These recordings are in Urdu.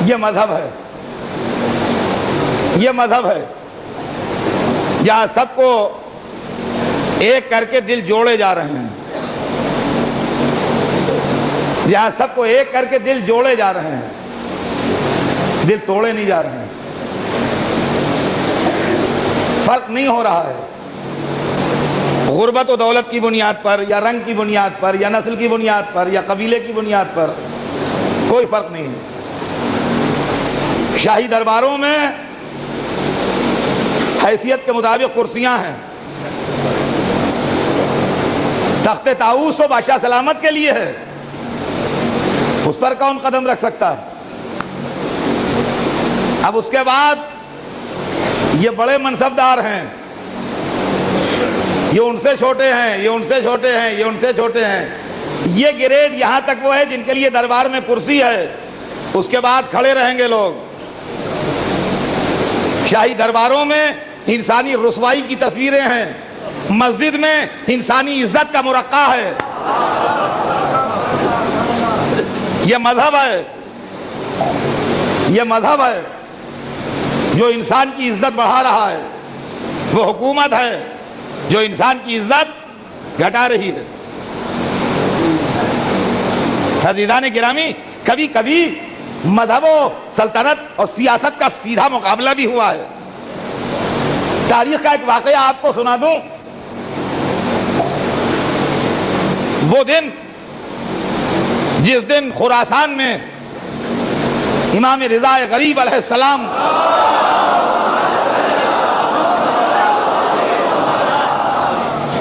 یہ مذہب ہے، یہ مذہب ہے جہاں سب کو ایک کر کے دل جوڑے جا رہے ہیں، جہاں سب کو ایک کر کے دل جوڑے جا رہے ہیں، دل توڑے نہیں جا رہے ہیں، فرق نہیں ہو رہا ہے غربت و دولت کی بنیاد پر یا رنگ کی بنیاد پر یا نسل کی بنیاد پر یا قبیلے کی بنیاد پر، کوئی فرق نہیں ہے۔ شاہی درباروں میں حیثیت کے مطابق کرسیاں ہیں، تخت طاؤس و بادشاہ سلامت کے لیے ہے، اس پر کون قدم رکھ سکتا ہے؟ اب اس کے بعد یہ بڑے منصبدار ہیں، یہ ان سے چھوٹے ہیں، یہ ان سے چھوٹے ہیں، یہ ان سے چھوٹے ہیں، یہ گریڈ یہاں تک وہ ہے جن کے لیے دربار میں کرسی ہے، اس کے بعد کھڑے رہیں گے لوگ۔ شاہی درباروں میں انسانی رسوائی کی تصویریں ہیں، مسجد میں انسانی عزت کا مرقع ہے۔ یہ مذہب ہے، یہ مذہب ہے جو انسان کی عزت بڑھا رہا ہے، وہ حکومت ہے جو انسان کی عزت گھٹا رہی ہے۔ عزیزان گرامی، کبھی کبھی مذہب و سلطنت اور سیاست کا سیدھا مقابلہ بھی ہوا ہے۔ تاریخ کا ایک واقعہ آپ کو سنا دوں۔ وہ دن جس دن خراسان میں امام رضا غریب علیہ السلام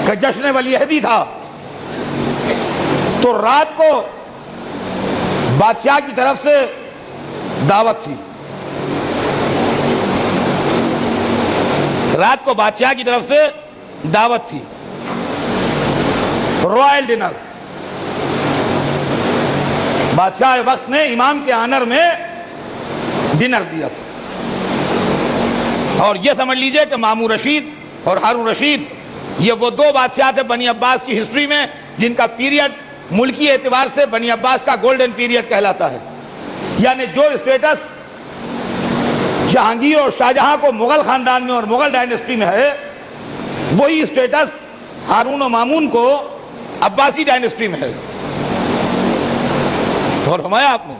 کا جشن ولیعہدی تھا، تو رات کو بادشاہ کی طرف سے دعوت تھی، رات کو بادشاہ کی طرف سے دعوت تھی، رائل ڈنر۔ بادشاہ وقت نے امام کے آنر میں ڈنر دیا تھا، اور یہ سمجھ لیجئے کہ مامون رشید اور ہارون رشید یہ وہ دو بادشاہ تھے بنی عباس کی ہسٹری میں جن کا پیریڈ ملکی اعتبار سے بنی عباس کا گولڈن پیریڈ کہلاتا ہے۔ یعنی جو اسٹیٹس جہانگیر اور شاہجہاں کو مغل خاندان میں اور مغل ڈائنسٹی میں ہے، وہی اسٹیٹس ہارون و مامون کو عباسی ڈائنسٹی میں ہے۔ تو فرمایا آپ نے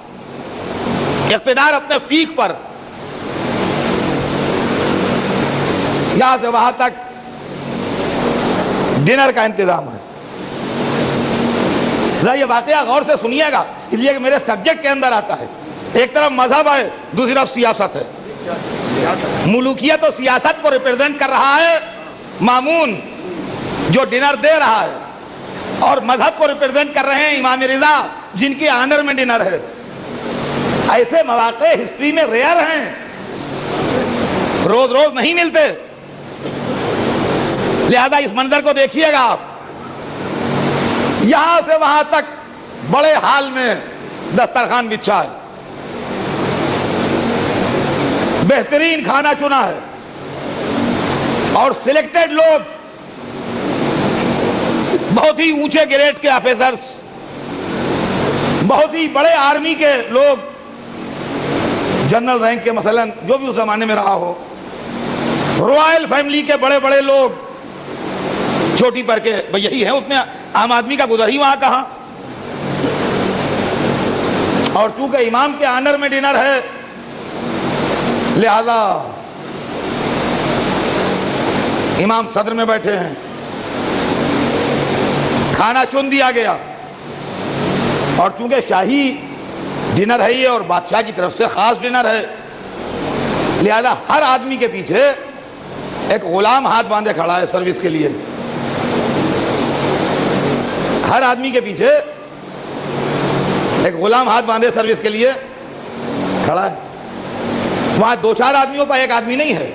اقتدار اپنے پیک پر، یہاں سے وہاں تک ڈنر کا انتظام ہے۔ ذرا یہ واقعہ غور سے سنیے گا، اس لیے کہ میرے سبجیکٹ کے اندر آتا ہے۔ ایک طرف مذہب ہے، دوسری طرف سیاست ہے۔ ملوکیت و سیاست کو ریپرزینٹ کر رہا ہے مامون جو ڈنر دے رہا ہے، اور مذہب کو ریپرزینٹ کر رہے ہیں امام رضا جن کے آنر میں ڈنر ہے۔ ایسے مواقع ہسٹری میں ریئر ہیں، روز روز نہیں ملتے، لہذا اس منظر کو دیکھیے گا آپ۔ یہاں سے وہاں تک بڑے حال میں دسترخوان بچھا ہے، بہترین کھانا چنا ہے، اور سلیکٹڈ لوگ، بہت ہی اونچے گریڈ کے آفیسرز، بہت ہی بڑے آرمی کے لوگ، جنرل رینک کے مثلا جو بھی اس زمانے میں رہا ہو، رائل فیملی کے بڑے بڑے لوگ، چھوٹی پر کے یہی ہے، اس میں عام آدمی کا گزر ہی وہاں کہاں۔ اور چونکہ امام کے آنر میں ڈنر ہے، لہذا امام صدر میں بیٹھے ہیں، کھانا چن دیا گیا، اور چونکہ شاہی ڈنر ہے یہ اور بادشاہ کی طرف سے خاص ڈنر ہے، لہذا ہر آدمی کے پیچھے ایک غلام ہاتھ باندھے کھڑا ہے سروس کے لیے۔ ہر آدمی کے پیچھے ایک غلام ہاتھ باندھے سروس کے لیے کھڑا ہے۔ وہاں دو چار آدمیوں پر ایک آدمی نہیں ہے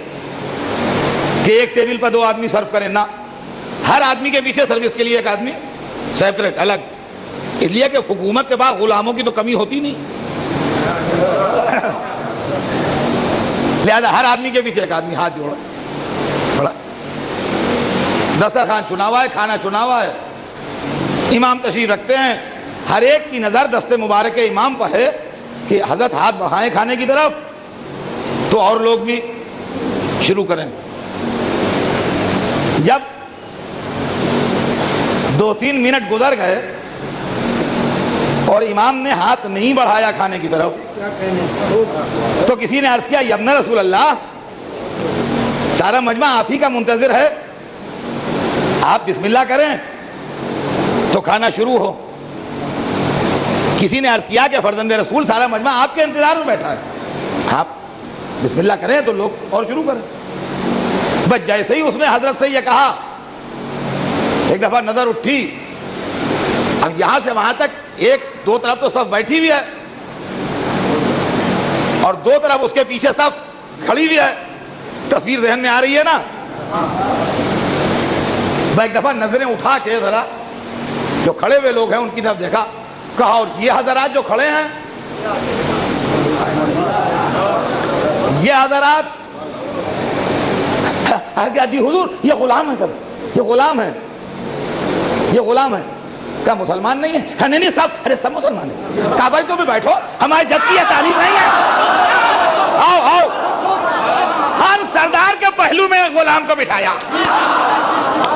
کہ ایک ٹیبل پر دو آدمی سرو کریں، نہ، ہر آدمی کے پیچھے سروس کے لیے ایک آدمی سیپریٹ، الگ، اس لیے کہ حکومت کے بعد غلاموں کی تو کمی ہوتی نہیں، لہذا ہر آدمی کے پیچھے ایک آدمی ہاتھ جوڑا کھڑا۔ دسترخوان چنا ہوا ہے، کھانا چنا ہوا ہے، امام تشریف رکھتے ہیں، ہر ایک کی نظر دست مبارک امام پر ہے کہ حضرت ہاتھ بڑھائیں کھانے کی طرف تو اور لوگ بھی شروع کریں. جب 2-3 منٹ گزر گئے اور امام نے ہاتھ نہیں بڑھایا کھانے کی طرف تو کسی نے عرض کیا یا ابن رسول اللہ، سارا مجمع آپ ہی کا منتظر ہے، آپ بسم اللہ کریں تو کھانا شروع ہو. کسی نے عرض کیا کہ فرزند رسول سارا مجمع آپ کے انتظار میں بیٹھا ہے، آپ بسم اللہ کریں تو لوگ اور شروع کریں. بس جیسے ہی اس نے حضرت سے یہ کہا ایک دفعہ نظر اٹھی، اب یہاں سے وہاں تک 1-2 طرف تو صف بیٹھی ہوئی ہے اور 2 طرف اس کے پیچھے صف کھڑی ہوئی ہے. تصویر ذہن میں آ رہی ہے نا. میں ایک دفعہ نظریں اٹھا کے ذرا جو کھڑے ہوئے لوگ ہیں ان کی طرف دیکھا، کہا اور یہ حضرات جو کھڑے ہیں، یہ حضرات جی حضور یہ غلام ہے، سب یہ غلام ہے، یہ غلام ہے. کیا مسلمان نہیں ہے؟ نہیں نہیں صاحب، ارے سب مسلمان ہیں. کہا بھائی تو بھی بیٹھو، ہماری جد کی یہ تعلیم نہیں ہے. آؤ آؤ. ہر سردار کے پہلو میں ایک غلام کو بٹھایا،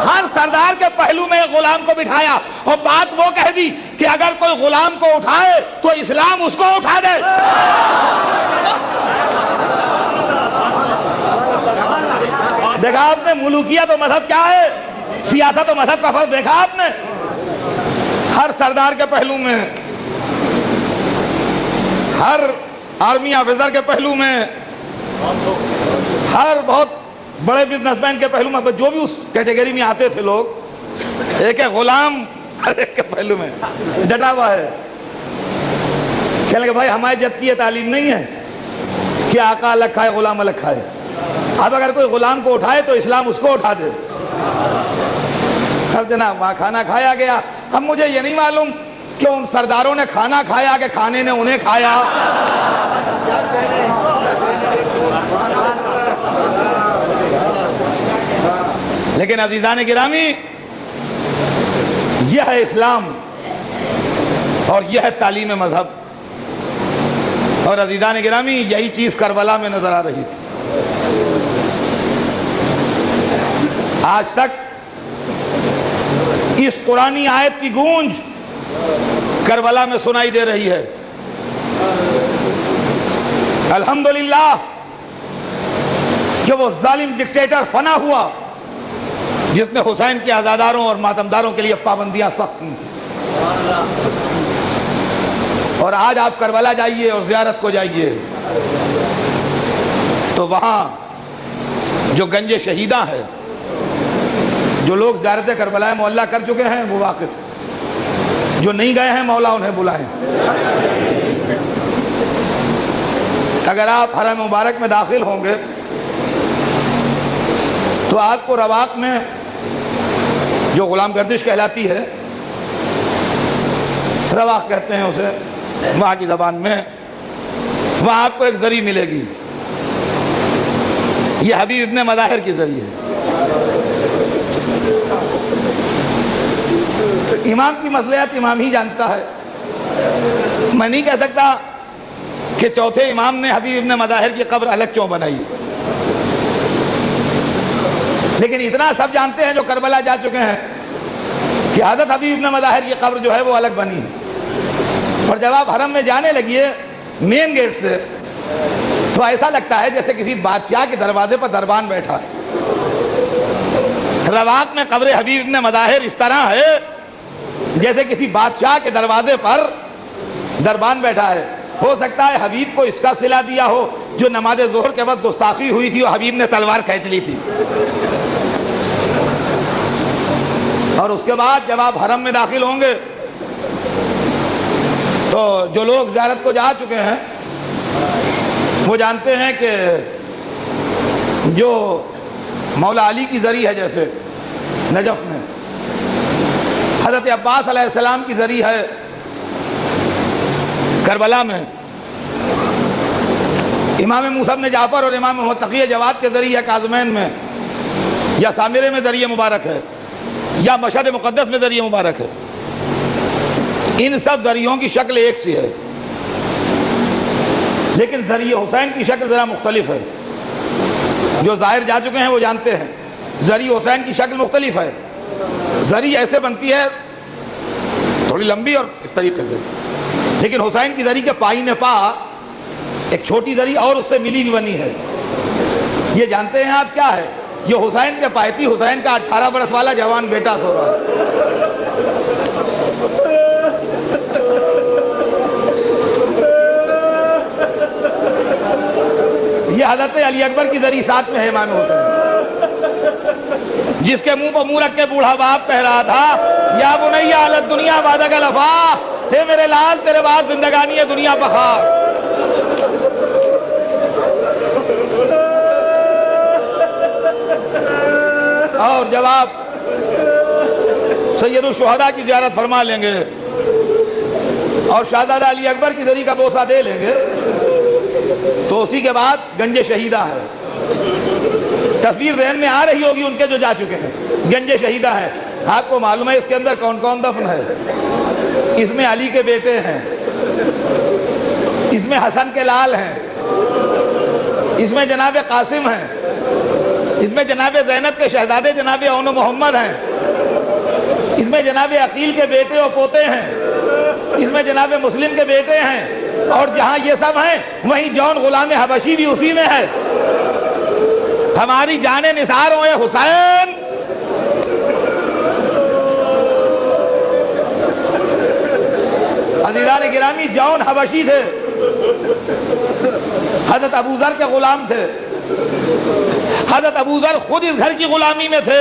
ہر سردار کے پہلو میں ایک غلام کو بٹھایا اور بات وہ کہہ دی کہ اگر کوئی غلام کو اٹھائے تو اسلام اس کو اٹھا دے. دیکھا آپ نے ملوکیت و مذہب کیا ہے، سیاست و مذہب کا فرق دیکھا آپ نے. ہر سردار کے پہلو میں، ہر آرمی آفیسر کے پہلو میں، ہر بہت بڑے بزنس مین کے پہلو میں، جو بھی اس کیٹیگری میں آتے تھے لوگ، ایک ہے غلام ہر ایک کے پہلو میں ڈٹا ہوا ہے. کہنے کہ بھائی ہماری جد کی یہ تعلیم نہیں ہے کہ آقا الگ کھائے غلام الگ کھائے. اب اگر کوئی غلام کو اٹھائے تو اسلام اس کو اٹھا دے. اب جناب وہاں کھانا کھایا گیا. اب مجھے یہ نہیں معلوم کہ ان سرداروں نے کھانا کھایا کہ کھانے نے انہیں کھایا. لیکن عزیزان گرامی، یہ ہے اسلام اور یہ ہے تعلیم مذہب. اور عزیزان گرامی یہی چیز کربلا میں نظر آ رہی تھی. آج تک اس قرآنی آیت کی گونج کربلا میں سنائی دے رہی ہے. الحمدللہ کہ وہ ظالم ڈکٹیٹر فنا ہوا جس نے حسین کے عزاداروں اور ماتمداروں کے لیے پابندیاں سخت کی تھیں. اور آج آپ کربلا جائیے اور زیارت کو جائیے تو وہاں جو گنج شہیداں ہے، جو لوگ زیارت کربلا معلّہ کر چکے ہیں وہ واقف، جو نہیں گئے ہیں مولا انہیں بلائیں. اگر آپ حرم مبارک میں داخل ہوں گے تو آپ کو رواق میں جو غلام گردش کہلاتی ہے، رواق کہتے ہیں اسے وہاں کی زبان میں، وہاں آپ کو ایک زری ملے گی. یہ حبیب ابن مظاہر کی زری ہے. امام کی مصلحت امام ہی جانتا ہے. میں نہیں کہہ سکتا کہ چوتھے امام نے حبیب ابن مظاہر کی قبر الگ کیوں بنائی، لیکن اتنا سب جانتے ہیں جو کربلا جا چکے ہیں کہ حضرت حبیب ابن مظاہر کی قبر جو ہے وہ الگ بنی ہے. اور جب آپ حرم میں جانے لگیے مین گیٹ سے تو ایسا لگتا ہے جیسے کسی بادشاہ کے دروازے پر دربان بیٹھا ہے. رواق میں قبر حبیب ابن مظاہر اس طرح ہے جیسے کسی بادشاہ کے دروازے پر دربان بیٹھا ہے. ہو سکتا ہے حبیب کو اس کا صلہ دیا ہو جو نماز ظہر کے وقت گستاخی ہوئی تھی اور حبیب نے تلوار کھینچ لی تھی. اور اس کے بعد جب آپ حرم میں داخل ہوں گے تو جو لوگ زیارت کو جا چکے ہیں وہ جانتے ہیں کہ جو مولا علی کی زری ہے جیسے نجف میں، حضرت عباس علیہ السلام کی زری ہے کربلا میں، امام موسیٰ بن جعفر اور امام محمد تقی جواد کے ذریعے کاظمین میں، یا سامرے میں ذریعہ مبارک ہے، یا مشہد مقدس میں ذریعہ مبارک ہے. ان سب ذریعوں کی شکل ایک سی ہے. لیکن زری حسین کی شکل ذرا مختلف ہے. جو ظاہر جا چکے ہیں وہ جانتے ہیں زری حسین کی شکل مختلف ہے. زری ایسے بنتی ہے تھوڑی لمبی اور اس طریقے سے, لیکن حسین کی زری کے پائیں پا ایک چھوٹی زری اور اس سے ملی بھی بنی ہے. یہ جانتے ہیں آپ کیا ہے؟ یہ حسین کے پائتی حسین کا 18 برس والا جوان بیٹا سو رہا ہے. یہ حضرت علی اکبر کی زری ساتھ میں ہے امام حسین, جس کے منہ پر منہ رکھ کے بوڑھا باپ کہہ رہا تھا یا بنیا علی الدنیا بعدک لفا, ہے میرے لال تیرے بعد زندگانی ہے دنیا بخار. اور جب آپ سید الشہداء کی زیارت فرما لیں گے اور شہزادہ علی اکبر کی زری کا بوسہ دے لیں گے تو اسی کے بعد گنج شہیدہ ہے. تصویر ذہن میں آ رہی ہوگی ان کے جو جا چکے ہیں. گنج شہیدہ ہے. آپ کو معلوم ہے اس کے اندر کون کون دفن ہے؟ اس میں علی کے بیٹے ہیں, اس میں حسن کے لال ہیں, اس میں جناب قاسم ہیں, اس میں جناب زینب کے شہزادے جناب اون محمد ہیں, اس میں جناب عقیل کے بیٹے اور پوتے ہیں, اس میں جناب مسلم کے بیٹے ہیں, اور جہاں یہ سب ہیں وہیں جون غلام حبشی بھی اسی میں ہے. ہماری جان نثار ہوئے حسین. عزیزان گرامی, جون حبشی تھے, حضرت ابوذر کے غلام تھے. حضرت ابوذر خود اس گھر کی غلامی میں تھے,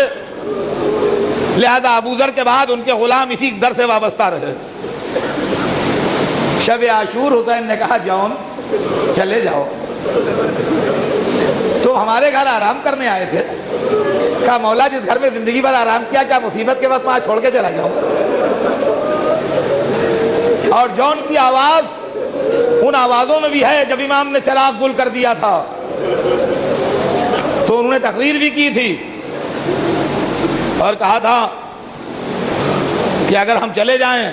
لہذا ابوذر کے بعد ان کے غلام اسی در سے وابستہ رہے. شب عاشور حسین نے کہا جون چلے جاؤ, تو ہمارے گھر آرام کرنے آئے تھے. کہا مولا جس گھر میں زندگی بھر آرام کیا, کیا مصیبت کے وقت وہاں چھوڑ کے چلا جاؤں. اور جون کی آواز ان آوازوں میں بھی ہے. جب امام نے چراغ گل کر دیا تھا تو انہوں نے تقریر بھی کی تھی اور کہا تھا کہ اگر ہم چلے جائیں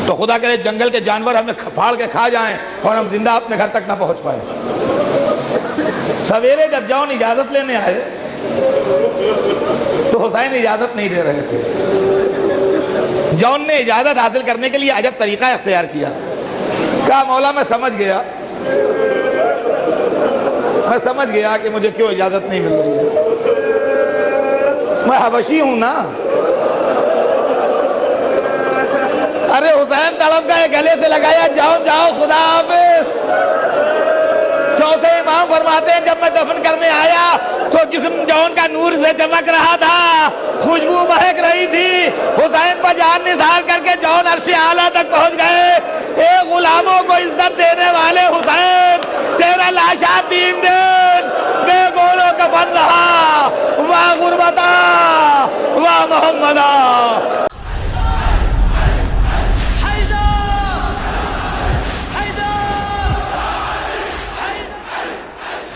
تو خدا کرے جنگل کے جانور ہمیں پھاڑ کے کھا جائیں اور ہم زندہ اپنے گھر تک نہ پہنچ پائیں. سویرے جب جون اجازت لینے آئے تو حسین اجازت نہیں دے رہے تھے. جون نے اجازت حاصل کرنے کے لیے عجب طریقہ اختیار کیا. کہا مولا میں سمجھ گیا کہ مجھے کیوں اجازت نہیں مل رہی ہے. میں حبشی ہوں نا. ارے حسین تڑپ گئے, گلے سے لگایا جاؤ جاؤ خدا حافظ. چوتھے امام فرماتے ہیں جب میں دفن کرنے آیا تو جسم جون کا نور سے چمک رہا تھا, خوشبو مہک رہی تھی. حسین پر جان نثار کر کے جون عرش اعلیٰ تک پہنچ گئے. اے غلاموں کو عزت دینے والے حسین, تیرا لاشا 3 دن بے گولوں کفن رہا. واہ غربتا واہ محمدہ.